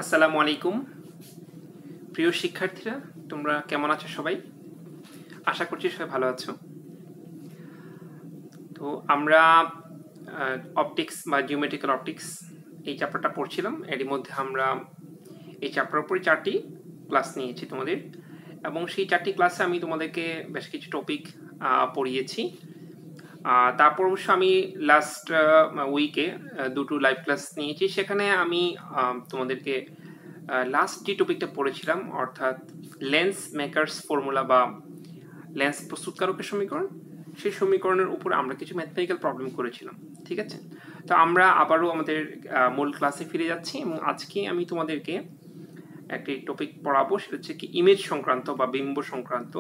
আসসালামু আলাইকুম প্রিয় শিক্ষার্থীরা, তোমরা কেমন আছো? সবাই আশা করছি সবাই ভালো আছো। তো আমরা অপটিক্স বা জিওমেট্রিক্যাল অপটিক্স এই চ্যাপ্টারটা পড়ছিলাম। এরই মধ্যে আমরা এই চ্যাপ্টারের উপরে 4টি ক্লাস নিয়েছি তোমাদের, এবং সেই 4টি ক্লাসে আমি তোমাদেরকে বেশ কিছু টপিক পড়িয়েছি। তারপর অবশ্য আমি লাস্ট উইকে দুটো লাইভ ক্লাস নিয়েছি। সেখানে আমি তোমাদেরকে লাস্ট যে টপিকটা পড়েছিলাম, অর্থাৎ লেন্স মেকার্স ফর্মুলা বা লেন্স প্রস্তুতকারকের সমীকরণ, সেই সমীকরণের উপর আমরা কিছু ম্যাথমেটিক্যাল প্রবলেম করেছিলাম। ঠিক আছে, তো আমরা আবারও আমাদের মূল ক্লাসে ফিরে যাচ্ছি, এবং আজকে আমি তোমাদেরকে একটি টপিক পড়াবো, সেটা হচ্ছে কি ইমেজ সংক্রান্ত বা বিম্ব সংক্রান্ত।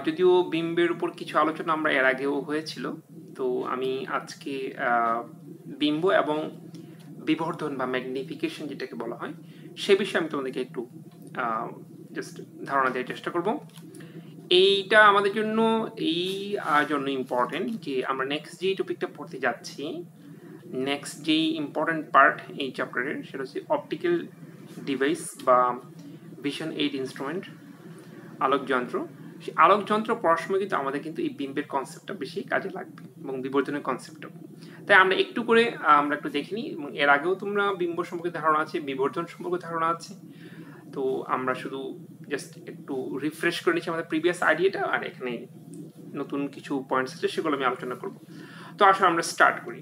যদিও বিম্বের উপর কিছু আলোচনা আমরা এর আগেও হয়েছিল, তো আমি আজকে বিম্ব এবং বিবর্ধন বা ম্যাগনিফিকেশন যেটাকে বলা হয় সে বিষয়ে আমি তোমাদেরকে একটু জাস্ট ধারণা দেওয়ার চেষ্টা করব। এইটা আমাদের জন্য এই জন্য ইম্পর্টেন্ট যে আমরা নেক্সট যে টপিকটা পড়তে যাচ্ছি, নেক্সট যে ইম্পর্টেন্ট পার্ট এই চ্যাপ্টারের, সেটা হচ্ছে অপটিক্যাল ডিভাইস বা ভিশন এইড ইনস্ট্রুমেন্ট, আলোক যন্ত্র। সেই আলোক যন্ত্র পড়ার সময় কিন্তু আমাদের কিন্তু এই বিম্বের কনসেপ্টটা বেশি কাজে লাগবে, এবং বিবর্ধনের কনসেপ্টটাও। তাই আমরা একটু করে আমরা একটু দেখে নিই, এবং এর আগেও তোমরা বিম্ব সম্পর্কে ধারণা আছে, বিবর্ধন সম্পর্কে ধারণা আছে। তো আমরা শুধু জাস্ট একটু রিফ্রেশ করে নিচ্ছি আমাদের প্রিভিয়াস আইডিয়াটা, আর এখানে নতুন কিছু পয়েন্টস আছে সেগুলো আমি আলোচনা করব। তো আসলে আমরা স্টার্ট করি।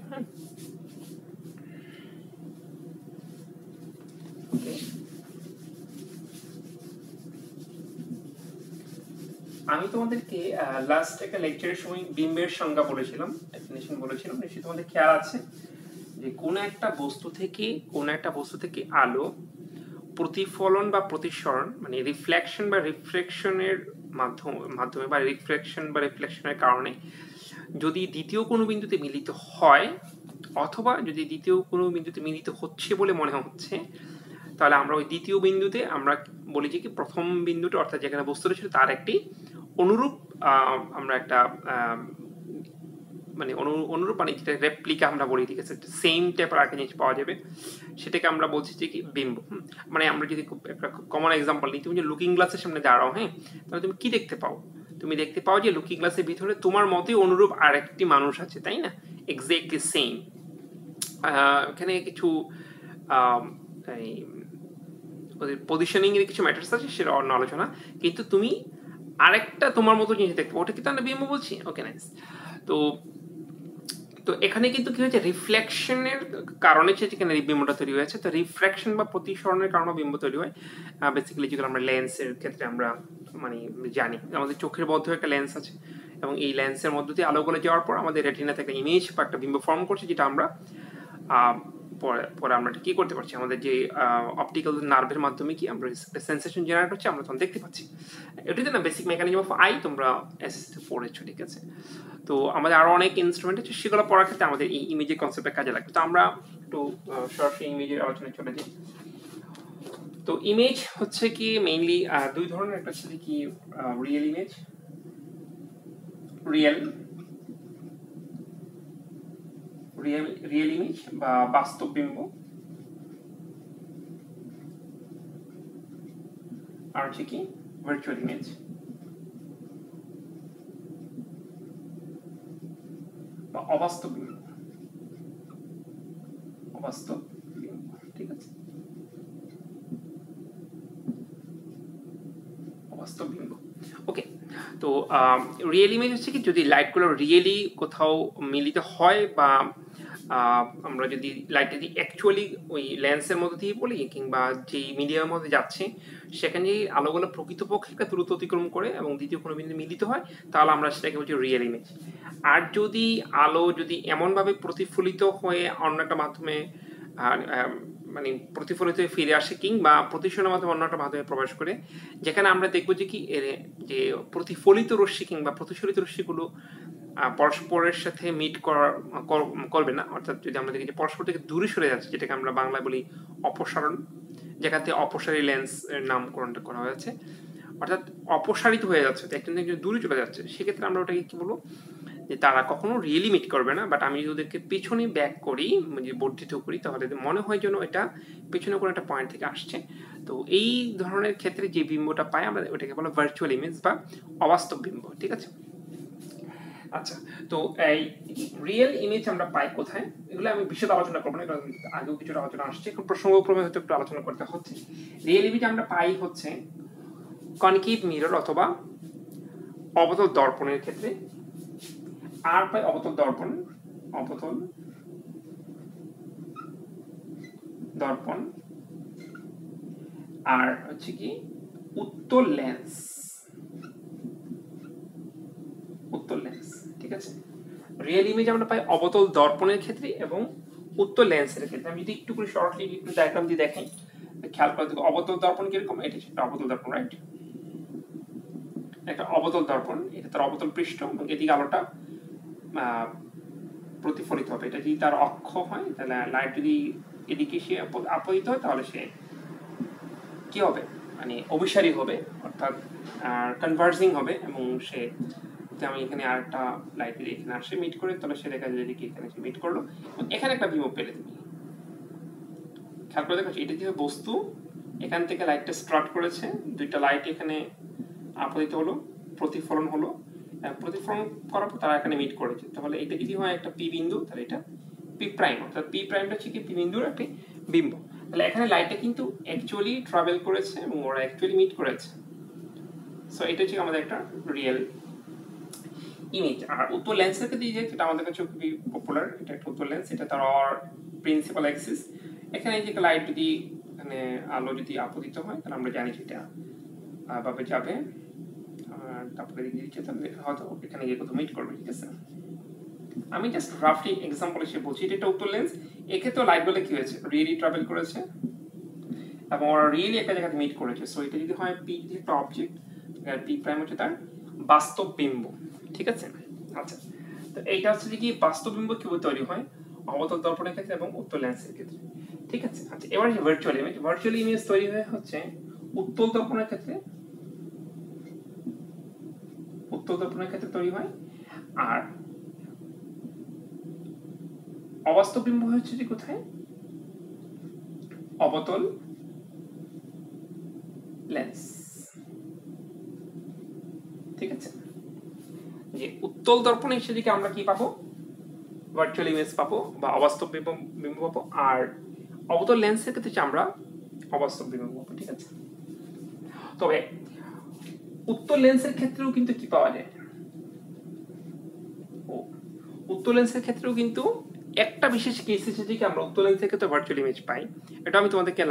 আমি তোমাদেরকে লাস্ট একটা লেকচারের সময় বিম্বের সংজ্ঞা বলেছিলাম, ডেফিনিশন বলেছিলাম, নিশ্চয়ই তোমাদের খেয়াল আছে যে কোন একটা বস্তু থেকে আলো প্রতিফলন বা প্রতিসরণ, মানে রিফ্লেকশন বা রিফ্লেকশনের মাধ্যমে বা রিফ্লেকশন বা রিফ্লেকশনের কারণে যদি দ্বিতীয় কোনো বিন্দুতে মিলিত হয়, অথবা যদি দ্বিতীয় কোনো বিন্দুতে মিলিত হচ্ছে বলে মনে হচ্ছে, তাহলে আমরা ওই দ্বিতীয় বিন্দুতে আমরা বলি যে কি প্রথম বিন্দুটা, অর্থাৎ যেখানে বস্তুটা ছিল তার একটি অনুরূপ আমরা একটা মানে অনুরূপ মানে যেটা রেপ্লিকা আমরা বলি, ঠিক আছে, সেম টাইপের একটা জিনিস পাওয়া যাবে, সেটাকে আমরা বলছি যে কি বিম্ব। মানে আমরা যদি একটা কমন এক্সাম্পল নিই, তুমি যে লুকিং গ্লাসের সামনে দাঁড়াও, হ্যাঁ, তাহলে তুমি কি দেখতে পাও? তুমি দেখতে পাও যে লুকিং গ্লাসের ভিতরে তোমার মতোই অনুরূপ আরেকটি মানুষ আছে, তাই না? Exactly same. এখানে কিছু পজিশনিং এর কিছু ম্যাটার্স আছে, সেটা অন্য আলোচনা, কিন্তু তুমি আরেকটা তোমার মতো জিনিস দেখতে পাও, ওটা কিন্তু আমরা বিম্ব বলছি। ওকে, নাইস। তো এখানে কিন্তু কি হয়েছে, রিফ্লেকশনের কারণে সেখানে বিম্বটা তৈরি হয়েছে। তো রিফ্র্যাকশন বা প্রতিসরণের কারণে বিম্ব তৈরি হয়। বেসিক্যালি যেগুলো আমরা লেন্সের ক্ষেত্রে আমরা মানে জানি, আমাদের চোখের মধ্যে একটা লেন্স আছে, এবং এই লেন্সের মধ্য দিয়ে আলোগুলো যাওয়ার পর আমাদের রেটিনাতে একটা ইমেজ বা একটা বিম্ব ফর্ম করছে, যেটা আমরা পরে আমরা কি করতে পারছি, আমাদের যে অপটিক্যাল নার্ভের মাধ্যমে কি আমরা সেন্সেশন জেনারেট হচ্ছে, আমরা তখন দেখতে পাচ্ছি। এটাই না বেসিক মেকানিজম অফ আই, তোমরা এসএসসি পড়েছো, ঠিক আছে। তো আমাদের আরো অনেক ইনস্ট্রুমেন্ট আছে, সেগুলো পড়ার ক্ষেত্রে আমাদের এই ইমেজের কনসেপ্টটা কাজে লাগবে। তো আমরা একটু সরাসরি ইমেজের আলোচনায় চলে যাই। তো ইমেজ হচ্ছে কি মেইনলি দুই ধরনের, একটা হচ্ছে কি রিয়েল ইমেজ, রিয়েল ইমেজ বা বাস্তব বিম্ব, আর হচ্ছে কি ভার্চুয়াল ইমেজ বা অবাস্তব বিম্ব। ঠিক আছে, অবাস্তব বিম্ব। ওকে, তো রিয়েল ইমেজ হচ্ছে কি যদি লাইটগুলো রিয়েলি কোথাও মিলিত হয়, বা আমরা যদি লাইটটা যদি অ্যাকচুয়ালি ওই লেন্সের মধ্যে দিয়ে বলি, কিংবা যে মিডিয়ামের মধ্যে যাচ্ছে সেখানে আলোগুলো প্রকৃতপক্ষে একটা দূরত্ব অতিক্রম করে এবং দ্বিতীয় কোনো বিন্দু মিলিত হয়, তাহলে আমরা সেটাকে বলছি রিয়েল ইমেজ। আর যদি আলো যদি এমনভাবে প্রতিফলিত হয়ে অন্য একটা মাধ্যমে মানে প্রতিফলিত হয়ে ফিরে আসে, কিংবা প্রতিসরণের মাধ্যমে অন্য একটা মাধ্যমে প্রবেশ করে, যেখানে আমরা দেখবো যে কি যে প্রতিফলিত রশ্মি কিংবা প্রতিফলিত রশ্মিগুলো পরস্পরের সাথে মিট করবে না, অর্থাৎ যদি আমরা দেখি যে পরস্পর থেকে দূরে সরে যাচ্ছে, যেটাকে আমরা বাংলায় বলি অপসারণ, যেখান থেকে অপসারী লেন্স এর নামকরণটা করা হয়েছে, অর্থাৎ অপসারিত হয়ে যাচ্ছে, একজন থেকে দূরে চলে যাচ্ছে, সেক্ষেত্রে আমরা ওটাকে কি বলবো, যে তারা কখনো রিয়েলি মিট করবে না, বাট আমি যদি ওদেরকে পেছনে ব্যাক করি, মানে বর্ধিত করি, তাহলে মনে হয় যেন এটা পেছনে কোনো একটা পয়েন্ট থেকে আসছে। তো এই ধরনের ক্ষেত্রে যে বিম্বটা পাই আমরা ওটাকে বলা ভার্চুয়াল ইমেজ বা অবাস্তব বিম্ব, ঠিক আছে। আচ্ছা, তো এই রিয়েল ইমেজ আমরা পাই কোথায়, এগুলো আমি বিশদ আলোচনা করবো না, এগুলো আগেও কিছুটা আলোচনা আসছে, এখন প্রসঙ্গক্রমে হয়তো একটু আলোচনা করতে হচ্ছে। রিয়েল ইমেজ আমরা পাই হচ্ছে কনকেভ মিরর অথবা অবতল দর্পণের ক্ষেত্রে, আর পাই অবতল দর্পণ, আর হচ্ছে কি উত্তল লেন্স, ঠিক আছে। রিয়েল ইমেজ আমরা পাই অবতল দর্পণের ক্ষেত্রে এবং উত্তল লেন্সের ক্ষেত্রে। আমি যদি একটু করে শর্টলি একটু ডায়াগ্রাম দিয়ে দেখাই, খেয়াল করে দেখো অবতল দর্পণ কিরকম, এটা সেটা অবতল দর্পণ, রাইট। একটা অবতল দর্পণ, এটা তার অবতল পৃষ্ঠ এবং এদিকে আলোটা প্রতিফলিত হবে। এটা যদি তার অক্ষ হয়, তাহলে লাইট যদি এদিকে সে আপতিত হয়, তাহলে সে কি হবে, মানে অভিসারী হবে, অর্থাৎ কনভার্জিং হবে, এবং সে, আমি এখানে আরেকটা লাইট যদি এখানে আসে মিট করে, তাহলে সে দেখা যায় যে এখানে সে মিট করলো, এখানে একটা বিম্ব পেলে তুমি খেয়াল করে দেখো, এটা যে বস্তু, এখান থেকে লাইটটা স্ট্রার্ট করেছে, দুইটা লাইট এখানে আপতিত হলো, প্রতিফলন হলো, প্রতিফলন করার পর তারা এখানে মিট করেছে, তাহলে এটা যদি হয় একটা পি বিন্দু, তাহলে এটা পি প্রাইম, অর্থাৎ পি প্রাইমটা হচ্ছে কি পি বিন্দুর একটি বিম্ব। তাহলে এখানে লাইটটা কিন্তু অ্যাকচুয়ালি ট্রাভেল করেছে এবং ওরা অ্যাকচুয়ালি মিট করেছে। সো এটা হচ্ছে আমাদের একটা রিয়েল ইমেজ। আর উত্তল লেন্সের ক্ষেত্রে যেটা আমাদের কাছে খুবই পপুলার, এটা একটা উত্তল লেন্স, এটা তার প্রিন্সিপাল অ্যাক্সিস। এখানে যে লাইট যদি, মানে আলো যদি আপতিত হয়, তাহলে আমরা জানি সেটা ভাবে যাবে, তারপরে দিচ্ছে, তাহলে হয়তো এখানে গিয়ে কোথাও মিট করবে, ঠিক আছে। আমি জাস্ট রাফলি এক্সাম্পল হিসেবে বলছি, এটা উত্তল লেন্স, এক্ষেত্রে লাইটগুলো কি হয়েছে, রিয়েলি ট্রাভেল করেছে এবং ওরা রিয়েলি একটা জায়গাতে মিট করেছে। সো এটা যদি হয় পি, একটা অবজেক্ট, পি প্রাইম হচ্ছে তার বাস্তব বিম্ব, ঠিক আছে। আচ্ছা, তো এইটা হচ্ছে কি বাস্তব বিম্ব কিভাবে তৈরি হয়, অবতল দর্পণের ক্ষেত্রে এবং উত্তল লেন্সের ক্ষেত্রে, ঠিক আছে। আচ্ছা, এবার ভার্চুয়াল ইমেজ তৈরি হয় হচ্ছে উত্তল দর্পণের ক্ষেত্রে, তৈরি হয়, আর অবাস্তব বিম্ব হচ্ছে যে কোথায়, অবতল লেন্স, ঠিক আছে। যে উত্তল দর্পণে সেদিকে আমরা কি পাবো, ভার্চুয়াল ইমেজ পাবো বা অবাস্তব বিম্ব পাবো, আর অবতল লেন্সের ক্ষেত্রে আমরা অবাস্তব বিম্ব পাবো, ঠিক আছে। তবে উত্তল লেন্সের ক্ষেত্রেও কিন্তু কি পাওয়া যায়, উত্তল লেন্সের ক্ষেত্রেও কিন্তু একটা বিশেষ কেস হিসেবে আমরা উত্তল লেন্সের ক্ষেত্রে ভার্চুয়াল ইমেজ পাই। এটা আমি তোমাদেরকে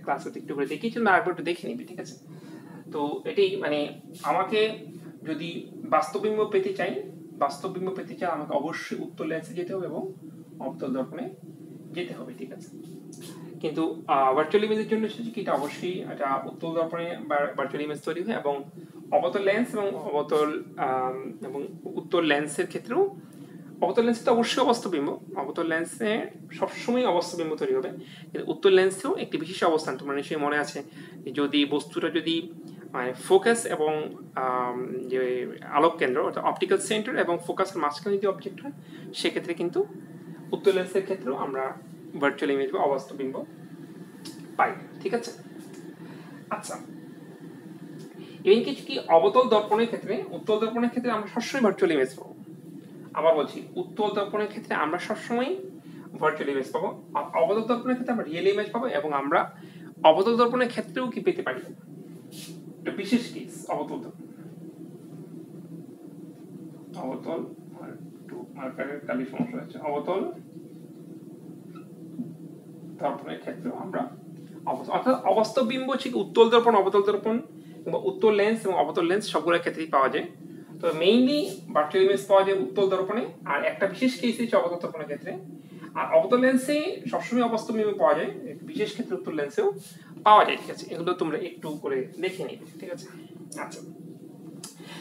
ক্লাসে একটু করে দেখিয়েছিলাম, আর একবার একটু দেখে নিবি, ঠিক আছে। তো এটি মানে আমাকে যদি বাস্তব বিম্ব পেতে চাই, আমাকে অবশ্যই উত্তল লেন্সে যেতে হবে এবং অবতল দর্পণে যেতে হবে, ঠিক আছে। কিন্তু ভার্চুয়াল ইমেজের জন্য কি এটা অবশ্যই এটা উত্তল দর্পণে ভার্চুয়াল ইমেজ তৈরি হয়, এবং অবতল লেন্স এবং উত্তল লেন্সের ক্ষেত্রেও, অবতল লেন্সে তো অবশ্যই অবাস্তব বিম্ব, অবতল লেন্সে সবসময় অবাস্তব বিম্ব তৈরি হবে, কিন্তু উত্তল লেন্সেও একটি বিশেষ অবস্থান, তোমার নিশ্চয়ই মনে আছে, যদি বস্তুটা যদি মানে ফোকাস এবং যে আলোক কেন্দ্র অর্থাৎ অপটিক্যাল সেন্টার এবং ফোকাসের মাঝখানে যদি অবজেক্ট হয়, সেক্ষেত্রে কিন্তু উত্তল লেন্সের ক্ষেত্রেও আমরা ভার্চুয়াল ইমেজ বা অবাস্তব বিম্ব পাই, ঠিক আছে। আচ্ছা, এই কিছু কি অবতল দর্পণের ক্ষেত্রে, উত্তল দর্পণের ক্ষেত্রে আমরা সবসময় ভার্চুয়াল ইমেজ পাবো। আবার বলছি, উত্তল দর্পণের ক্ষেত্রে আমরা সবসময় ভার্চুয়াল ইমেজ পাবো, আর অবতল দর্পণের ক্ষেত্রে আমরা রিয়েল ইমেজ পাবো, এবং আমরা অবতল দর্পণের ক্ষেত্রেও কি পেতে পারি, একটা বিশেষ কেস অবতল দর্পণ, অবতল মার্কারের কালি সমস্যা হচ্ছে, অবতল দর্পণের ক্ষেত্রেও আমরা অর্থাৎ অবাস্তব বিম্ব হচ্ছে উত্তল দর্পণ, অবতল দর্পণ, কিংবা উত্তল লেন্স এবং অবতল লেন্স সবগুলোর ক্ষেত্রেই পাওয়া যায়। তো মেইনলি ভার্চুয়াল ইমেজ পাওয়া যায় উত্তল দর্পণে, আর একটা বিশেষ কেস হচ্ছে অবতল দর্পণের ক্ষেত্রে। আর অবতল লেন্সে সবসময় অবাস্তব বিম্ব পাওয়া যায়, বিশেষ ক্ষেত্রে উত্তল লেন্সেও পাওয়া যায়, ঠিক আছে। এগুলো তোমরা একটু করে দেখে নিবে, ঠিক আছে। আচ্ছা,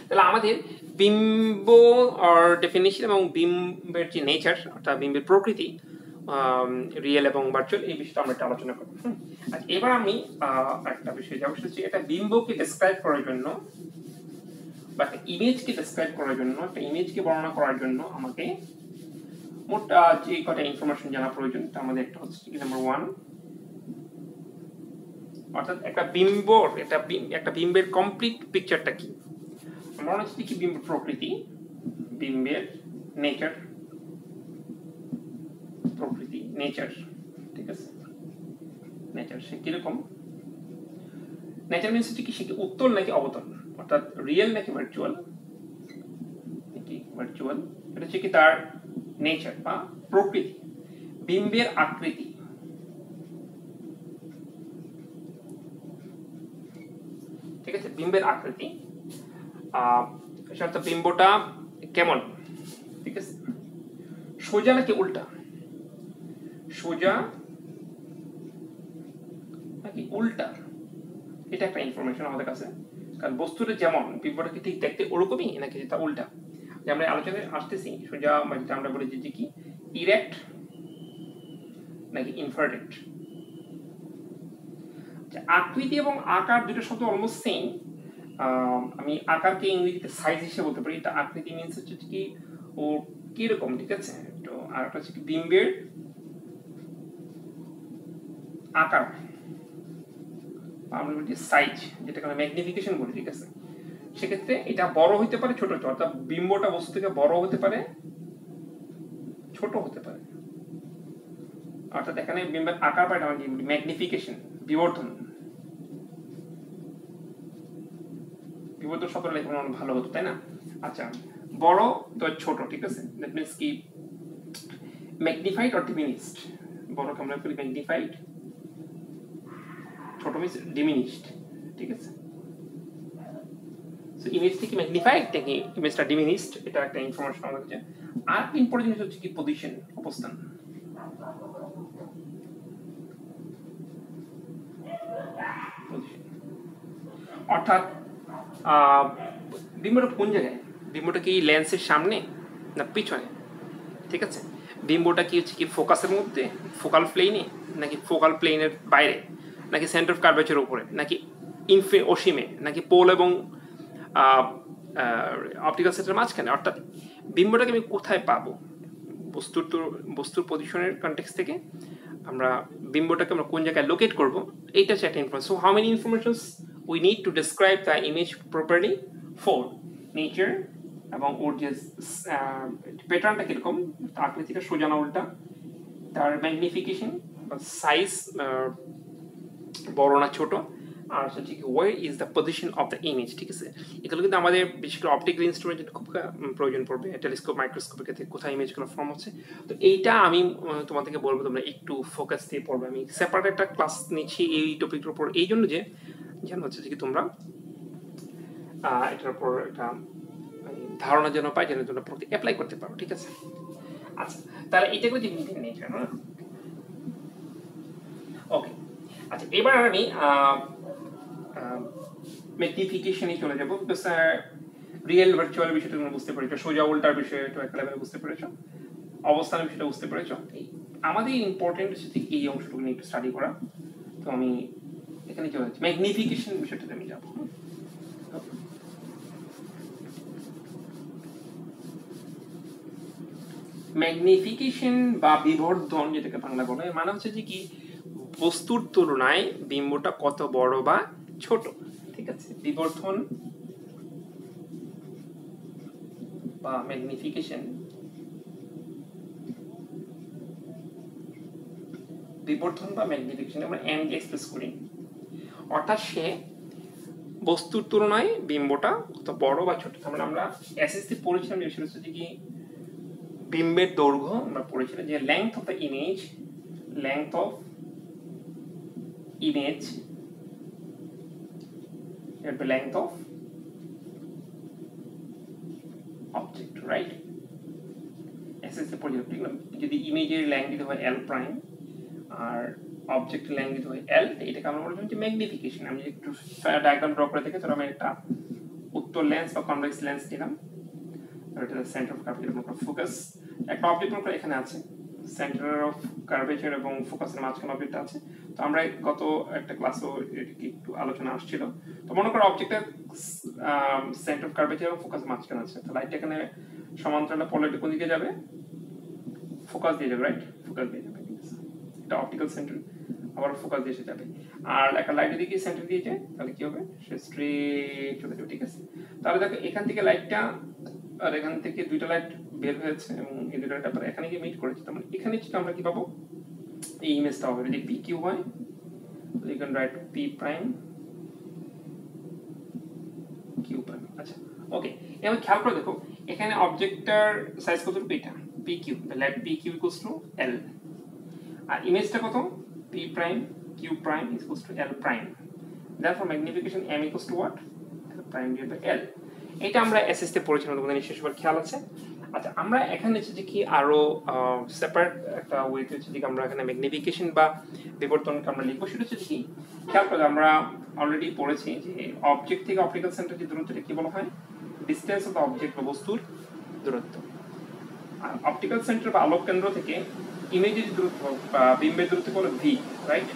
তাহলে আমাদের বিম্ব আর ডেফিনিশন এবং বিম্বের যে নেচার অর্থাৎ বিম্বের প্রকৃতি, রিয়েল এবং ভার্চুয়াল, এই বিষয়টা আমরা একটা আলোচনা করব। আর এবার আমি একটা বিষয় যাবো, সেটা হচ্ছে একটা বিম্বকে ডেসক্রাইব করার জন্য বা একটা ইমেজকে ডেসক্রাইব করার জন্য, একটা ইমেজকে বর্ণনা করার জন্য আমাকে মোট যে কটা ইনফরমেশন জানা প্রয়োজন তার মধ্যে একটা হচ্ছে নাম্বার 1, অর্থাৎ একটা বিম্বের কমপ্লিট পিকচারটা কি। আমরা হচ্ছে কি বিম্বের প্রকৃতি, বিম্বের নেচার, প্রকৃতি নেচার, ঠিক আছে, নেচার সে কিরকম, নেচার মিনস কি, সে কি উত্তল নাকি অবতল, অর্থাৎ রিয়েল নাকি ভার্চুয়াল, এটা হচ্ছে কি তার নেচার বা প্রকৃতি। বিম্বের আকৃতি, ঠিক আছে, বিম্বের আকৃতি, অর্থাৎ বিম্বটা কেমন, ঠিক আছে, সোজা নাকি উল্টা, সোজা নাকি উল্টা, এটা একটা ইনফরমেশন আমাদের কাছে। কারণ বস্তুটা যেমন, বিম্বটা কি ঠিক দেখতে ওরকমই নাকি তা উল্টা, যে আমরা আলোচনায় আসতেছি সোজা, মানে আমরা বলেছি যে কি ইরেক্ট নাকি ইনভার্টেড। আকৃতি এবং আকার দুটো শব্দ অলমোস্ট সেম। আমি আকারকে ইংরেজিতে সাইজ হিসেবে বলতে পারি, এটা আকৃতি মিনস হচ্ছে কি ও কিরকম, ঠিক আছে। তো আর একটা হচ্ছে কি বিম্বের আকার, আমরা বলি সাইজ, যেটাকে আমরা ম্যাগনিফিকেশন বলি, ঠিক আছে। সেক্ষেত্রে এটা বড় হতে পারে, ছোট হতে, অর্থাৎ বিম্বটা বস্তু থেকে বড় হতে পারে, ছোট হতে পারে, অর্থাৎ এখানে বিম্বের আকার পাই আমরা ম্যাগনিফিকেশন, বিবর্ধন, বিবর্ধন শব্দটা লেখা অনেক ভালো হতো, তাই না। আচ্ছা, বড় তো ছোট, ঠিক আছে, দ্যাট মিনস কি ম্যাগনিফাইড অর ডিমিনিশড, বড়কে আমরা বলি ম্যাগনিফাইড, ছোট মিনস ডিমিনিশড, ঠিক আছে। সো ইমেজ থেকে ম্যাগনিফাইড নাকি ইমেজটা ডিমিনিশড, এটা একটা ইনফরমেশন আমাদের কাছে। আর ইম্পর্টেন্ট জিনিস হচ্ছে কি পজিশন, অবস্থান। অর্থাৎ বিম্বটা কোন জায়গায়, বিম্বটা কি লেন্সের সামনে না পিছনে, ঠিক আছে, বিম্বটা কি হচ্ছে কি ফোকাসের মধ্যে, ফোকাল প্লেনে, নাকি ফোকাল প্লেনের বাইরে, নাকি সেন্টার অফ কার্ভেচারের উপরে, নাকি অসীমে, নাকি পোল এবং অপটিক্যাল সেটের মাঝখানে। অর্থাৎ বিম্বটাকে আমি কোথায় পাবো, বস্তুর পজিশনের কনটেক্সট থেকে আমরা বিম্বটাকে আমরা কোন জায়গায় লোকেট করব, এইটা হচ্ছে একটা information. So how many informations we need to describe the image properly? 4, nature, এবং ওর যে প্যাটার্নটা কিরকম, আকৃতিটা সোজা না উল্টা, তার ম্যাগনিফিকেশন বা সাইজ বড় না ছোট, আর হচ্ছে কি where is the position of the image, ঠিক আছে। এগুলো কিন্তু আমাদের বিশেষ করে অপটিক্যাল ইনস্ট্রুমেন্টের খুব প্রয়োজন পড়বে, টেলিস্কোপ, মাইক্রোস্কোপের ক্ষেত্রে কোথায় ইমেজগুলো ফর্ম হচ্ছে। তো এইটা আমি তোমাদেরকে বলবো তোমরা একটু ফোকাস দিয়ে পড়বে। আমি সেপারেট একটা ক্লাস নিচ্ছি এই টপিকটার উপর, এই জন্য যে যেন হচ্ছে কি তোমরা এটার উপর একটা ধারণা যেন পাই, যেন তোমরা পড়তে অ্যাপ্লাই করতে পারো, ঠিক আছে। আচ্ছা, তাহলে এটা হচ্ছে নেচার, হ্যাঁ, ওকে। আচ্ছা, এবার আমি ম্যাগনিফিকেশনে চলে যাবো। রিয়েল ভার্চুয়াল বিষয়টা তোমরা বুঝতে পেরেছো, সোজা উল্টার বিষয়টা একটা লেভেলে বুঝতে পেরেছো, অবস্থানের বিষয়টা বুঝতে পেরেছো। আমাদের ইম্পর্টেন্ট হচ্ছে এই অংশটুকু নিয়ে একটু স্টাডি করা। তো আমি এখানে চলে যাচ্ছি ম্যাগনিফিকেশন বিষয়টাতে আমি যাবো। ম্যাগনিফিকেশন বা বিবর্ধন, যেটাকে বাংলা বলে, মানে হচ্ছে যে কি বস্তুর তুলনায় বিম্বটা কত বড় বা ছোট, ঠিক আছে। বিবর্ধন বা ম্যাগনিফিকেশন, বিবর্ধন বা ম্যাগনিফিকেশন আমরা এম দিয়ে এক্সপ্রেস করি, অর্থাৎ সে বস্তুর তুলনায় বিম্বটা কত বড় বা ছোট। তাহলে আমরা এসএসসি পড়েছিলাম যে বিষয়টা হচ্ছে কি বিম্বের দৈর্ঘ্য, আমরা পড়েছিলাম যে length of the image, length of image at the length of object, right? SSC পর্যন্ত যদি ইমেজের লেংথ দিতে হয় l প্রাইম আর অবজেক্টের লেংথ দিতে হয় l, এটাকে আমরা বলবো যে ম্যাগনিফিকেশন। আমি একটু ডায়াগ্রাম ড্র করে দেখে ধরো আমি একটা উত্তল লেন্স বা কনভেক্স লেন্স নিলাম, আর এটা সেন্টার অফ কার্ভেচার এবং ফোকাস, একটা অবজেক্ট মনে করে এখানে আছে, সেন্টার অফ কার্ভেচার এবং ফোকাসের মাঝখানে অবজেক্ট আছে। তো আমরা গত একটা ক্লাসও একটু আলোচনা আসছিল। তো মনে করো অবজেক্টের সেন্টার অফ কার্ভেচার এবং ফোকাস মাঝখানে আছে, তো লাইটটা এখানে সমান্তরালে পড়লে কোন দিকে যাবে? ফোকাস দিয়ে যাবে, রাইট? ফোকাস দিয়ে যাবে, এটা অপটিক্যাল সেন্টার, আবার ফোকাস দিয়ে এসে যাবে। আর একটা লাইট যদি সেন্টার দিয়ে যায় তাহলে কি হবে? সে স্ট্রেট চলে যাবে, ঠিক আছে? তাহলে দেখো এখান থেকে লাইটটা আর এখান থেকে দুইটা লাইট বের হয়েছে এবং এই দুইটা লাইট আবার এখানে গিয়ে মিট করেছে, তার মানে এখানে আমরা কি পাবো? এই ইমেজটা হবে যদি পি কিউ হয়, you can write p prime q prime। আচ্ছা ওকে, এবার খেয়াল করে দেখো এখানে অবজেক্টটার সাইজ কতটুকু? এটা pq, the light pq equals to l, আর ইমেজটা কত? p prime q prime equals to l prime, therefore magnification m equals to what? l prime divided by l। এটা আমরা এসএস তে পড়েছিলাম, তোমাদের নিশ্চয়ই সবার খেয়াল আছে। আচ্ছা আমরা এখানে হচ্ছে যে কি আরো সেপারেট একটা ওয়েতে হচ্ছে যে আমরা এখানে ম্যাগনিফিকেশন বা বিবর্তনকে আমরা লিখবো, সেটা হচ্ছে কি খেয়াল করে আমরা অলরেডি পড়েছি যে অবজেক্ট থেকে অপটিক্যাল সেন্টার যে দূরত্বটা কি বলা হয়? ডিসটেন্স অফ দ্য অবজেক্ট বা বস্তুর দূরত্ব। আর অপটিক্যাল সেন্টার বা আলোক কেন্দ্র থেকে ইমেজের দূরত্ব বা বিম্বের দূরত্ব বলে ভি, রাইট?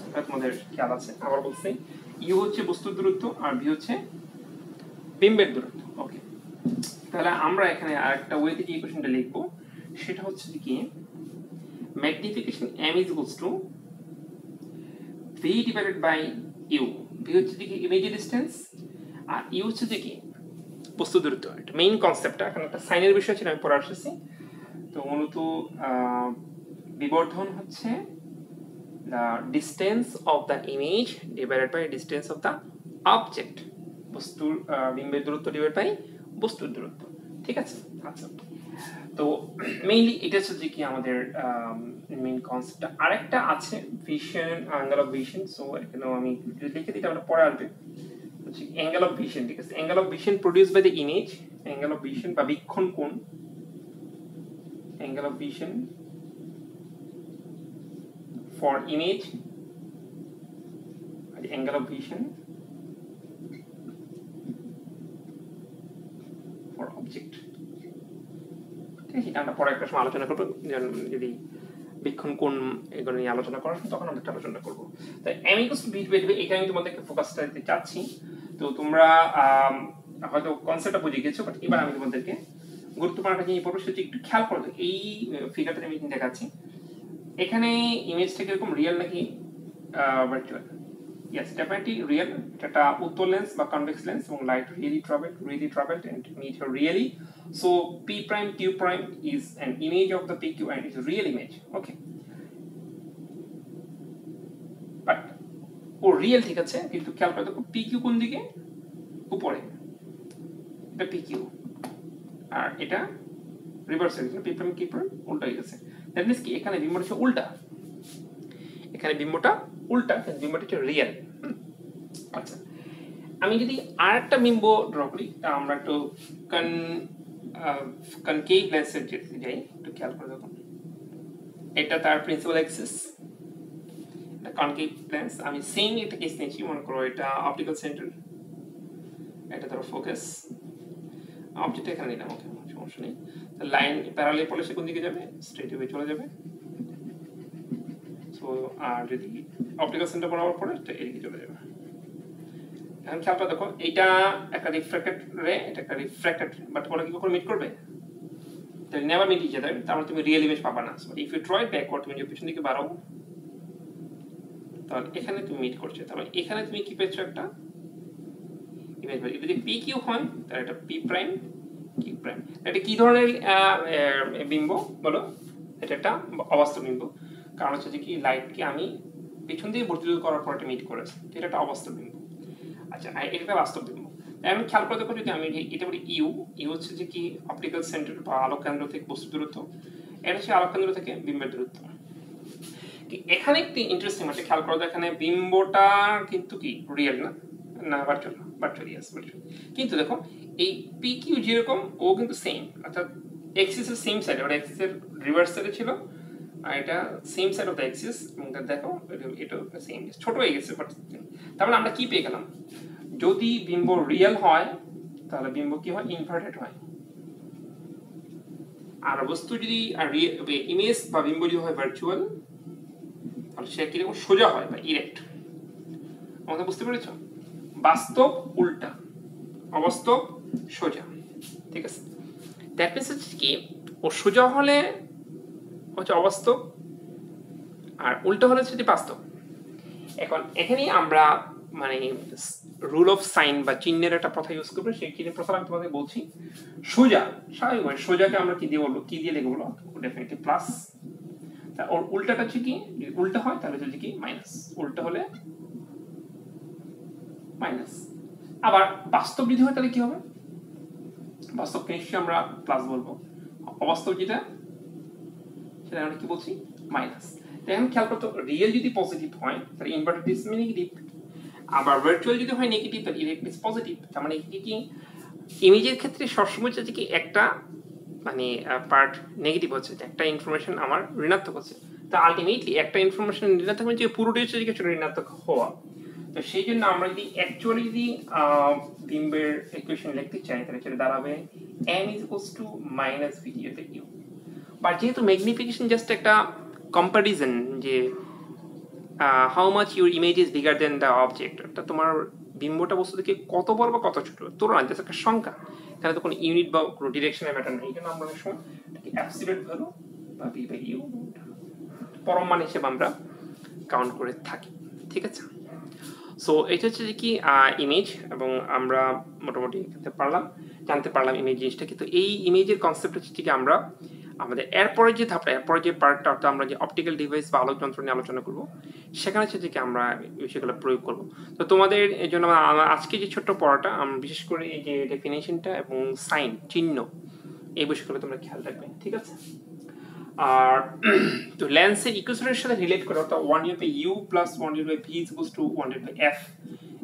এটা তোমাদের খেয়াল আছে। আবার বলছি ইউ হচ্ছে বস্তুর দূরত্ব আর ভি হচ্ছে বিম্বের দূরত্ব। ওকে, তাহলে আমরা এখানে আরেকটা ওয়েতে যে ইকুয়েশনটা লিখব সেটা হচ্ছে কি magnification m is equals to v divided by u। v হচ্ছে কি ইমেজ ডিসটেন্স আর u হচ্ছে কি বস্তু দূরত্ব। এটা মেইন কনসেপ্টটা, এখানে একটা সাইনের বিষয় ছিল আমি পড়ে আসছি। তো মূলত বিবর্ধন হচ্ছে the distance of the image divided by distance of the object, বস্তুর বিম্বের দূরত্ব ডিভাইড বাই বস্তুর দূরত্ব, ঠিক আছে? আচ্ছা, তো মেইনলি এটা হচ্ছে কি আমাদের মেইন কনসেপ্ট। আরেকটা আছে vision, angle of vision. So এখানেও আমি লিখে দিই, আমরা পরে আসবে হচ্ছে অ্যাঙ্গেল অফ ভিশন, ঠিক আছে? Angle of vision produce by the image, angle of vision বা বীক্ষণ কোণ, angle of vision for image, the angle of vision for object। ঠিক আছে, আমরা পরে একটা সময় আলোচনা করবো, যদি বীক্ষণ কোণ এগুলো নিয়ে আলোচনা করার তখন আমরা একটা আলোচনা করবো। তাই m equals to v divided by, এটা আমি তোমাদেরকে ফোকাসটা দিতে চাচ্ছি। তো তোমরা হয়তো কনসেপ্টটা বুঝে গেছো, বাট এবার আমি তোমাদেরকে গুরুত্বপূর্ণ একটা জিনিস বলবো, সেটা একটু খেয়াল করো। এই ফিগারটা আমি দেখাচ্ছি, এখানে ইমেজটা কিরকম, রিয়েল নাকি ভার্চুয়াল? Yes, definitely real. এটা উত্তল লেন্স বা কনভেক্স লেন্স এবং light really traveled and meet here really, so p prime q prime is an image of the pq and it's a real image, okay? But ও real, ঠিক আছে, কিন্তু খেয়াল করে দেখো pq কোন দিকে? উপরে, এটা pq আর এটা রিভার্স হয়ে গেছে, p prime q prime উল্টা হয়ে গেছে। দ্যাট মিন্স কি এখানে বিম্বটা হচ্ছে উল্টা, এখানে বিম্বটা উল্টা, কিন্তু বিম্বটা হচ্ছে রিয়েল। আচ্ছা, আমি যদি আরেকটা বিম্ব ড্র করি, তা আমরা একটু কনকেভ লেন্সের যেতে যাই, একটু খেয়াল করে দেখুন। এটা তার প্রিন্সিপাল অ্যাক্সিস, এটা কনকেভ লেন্স। আমি সেম একটা কেস নিয়েছি, মনে করো এটা অপটিক্যাল সেন্টার, এটা ধরো ফোকাস, অবজেক্ট এখানে নিলাম, ওকে, সমস্যা নেই। লাইন প্যারালাল পড়লে সে কোন দিকে যাবে? স্ট্রেট ওয়ে চলে যাবে। সো আর যদি অপটিক্যাল সেন্টার বরাবর পড়ে এটা এদিকে চলে যাবে। এখন খেয়াল করে দেখো, এইটা একটা রিফ্র্যাক্টেড রে, এটা একটা রিফ্র্যাক্টেড রে, বাট ওরা কি কখনো মিট করবে? they never meet each other, তাহলে তুমি রিয়েল ইমেজ পাবা না। So if you try backward, তুমি যদি পিছন দিকে বাড়াও তাহলে এখানে তুমি মিট করছো, তাহলে এখানে তুমি কি পেয়েছো? একটা ইমেজ পাচ্ছো। যদি পি কিউ হয় তাহলে এটা পি প্রাইম কিউ প্রাইম। এটা কি ধরনের বিম্ব বলো? এটা একটা অবাস্তব বিম্ব, কারণ হচ্ছে যে কি লাইটকে আমি পিছন দিয়ে বর্ধিত করার পর এটা মিট করেছে, এটা একটা অবাস্তব বিম্ব। আচ্ছা, এটা একটা বাস্তব বিম্ব। আমি খেয়াল করে দেখো, যদি আমি এটা বলি ইউ, ইউ হচ্ছে যে কি অপটিক্যাল সেন্টার বা আলোক কেন্দ্র থেকে বস্তু দূরত্ব, এটা হচ্ছে আলোক কেন্দ্র থেকে বিম্বের দূরত্ব। এখানে একটি ইন্টারেস্টিং একটা খেয়াল করো, এখানে বিম্বটা কিন্তু কি রিয়েল না ভার্চুয়াল? Virtual, yes virtual. কিন্তু দেখো এই পি কিউ যেরকম, ও কিন্তু সেম, অর্থাৎ এক্সিসের সেম সাইড, ওটা এক্সিসের রিভার্স সাইডে ছিল আর এটা same side of the axis, এবং দেখো এটা সেম, ছোট হয়ে গেছে, বাট তারপরে আমরা কি পেয়ে গেলাম? যদি বিম্ব রিয়েল হয় তাহলে বিম্ব কি হয়? ইনভার্টেড হয়। আর বস্তু যদি ইমেজ বা বিম্ব যদি হয় ভার্চুয়াল, মানে সেটা কিরকম সোজা হয় বা ইরেক্ট। আমাকে বুঝতে পেরেছ? বাস্তব উল্টা, অবাস্তব সোজা, ঠিক আছে? দ্যাট মিনস হচ্ছে কি ও সোজা হলে হচ্ছে অবাস্তব আর উল্টো হলে হচ্ছে বাস্তব। এখন এখানেই আমরা মানে রুল অফ সাইন বা চিহ্নের একটা প্রথা ইউজ করবো। সেই চিহ্নের প্রথা আমি তোমাদের বলছি। সোজা স্বাভাবিক মানে সোজাকে আমরা কি দিয়ে বলবো, কি দিয়ে লিখবো বলো? Definitely plus. ওর উল্টাটা হচ্ছে কি, উল্টা হয় তাহলে হচ্ছে কি মাইনাস, উল্টা হলে মাইনাস। আবার বাস্তব যদি হয় তাহলে কি হবে? বাস্তবকে নিশ্চয়ই আমরা প্লাস বলবো, অবাস্তব যেটা সেটা আমরা কি বলছি মাইনাস। এখন খেয়াল করতো রিয়েল যদি পজিটিভ হয় তাহলে ইনভার্টেড ইজ নেগেটিভ, আবার ভার্চুয়াল যদি হয় নেগেটিভ তাহলে ইরেক্ট ইজ পজিটিভ। তার মানে কি ইমেজের ক্ষেত্রে সবসময় হচ্ছে কি একটা মানে পার্ট নেগেটিভ হচ্ছে, একটা ইনফরমেশন আমার ঋণাত্মক হচ্ছে। তা আলটিমেটলি একটা ইনফরমেশন ঋণাত্মক মানে যে পুরোটাই হচ্ছে কিছু ঋণাত্মক হওয়া। তো সেই জন্য আমরা যদি অ্যাকচুয়ালি যদি বিম্বের ইকুয়েশন লিখতে চাই তাহলে সেটা দাঁড়াবে m is equals to minus v এটা ইউ। বাট যেহেতু ম্যাগনিফিকেশন জাস্ট একটা কম্পারিজন যে how much your image is bigger then the object, অর্থাৎ তোমার বিম্বটা বস্তু থেকে কত বড় বা কত ছোট তুলনা, জাস্ট একটা সংখ্যা, এখানে তো কোনো ইউনিট বা কোনো ডিরেকশনের ম্যাটার নেই। এই জন্য আমরা অনেক সময় অ্যাবসলিউট ভ্যালু বা ভি বাই ইউ পরম মান হিসেবে আমরা কাউন্ট করে থাকি, ঠিক আছে? সো এটা হচ্ছে যে কি ইমেজ, এবং আমরা মোটামুটি জানতে পারলাম ইমেজ জিনিসটা কি। তো এই ইমেজের কনসেপ্ট হচ্ছে কি আমরা আমাদের এরপরে যে ধাপটা, এরপরে যে পার্টটা, অর্থাৎ আমরা যে অপটিক্যাল ডিভাইস বা আলোক যন্ত্র নিয়ে আলোচনা করবো, সেখানে হচ্ছে যে কি আমরা বিষয়গুলো প্রয়োগ করবো। তো তোমাদের এই জন্য আজকে যে ছোট্ট পড়াটা আমরা বিশেষ করে এই যে ডেফিনেশনটা এবং সাইন চিহ্ন এই বিষয়গুলো তোমরা খেয়াল রাখবে, ঠিক আছে? আর তো লেন্সের ইকুয়েশনের সাথে রিলেট করে, অর্থাৎ 1/u plus 1/v is equals to 1/f,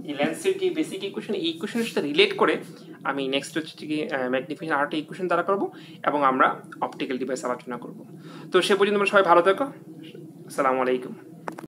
এই লেন্সের যে বেসিক ইকুয়েশন, এই ইকুয়েশনের সাথে রিলেট করে আমি নেক্সট হচ্ছে কি ম্যাগনিফিকেশন আরেকটা ইকুয়েশন দ্বারা করবো এবং আমরা অপটিক্যাল ডিভাইস আলোচনা করবো। তো সে পর্যন্ত তোমরা সবাই ভালো থাকো। আসসালামু আলাইকুম।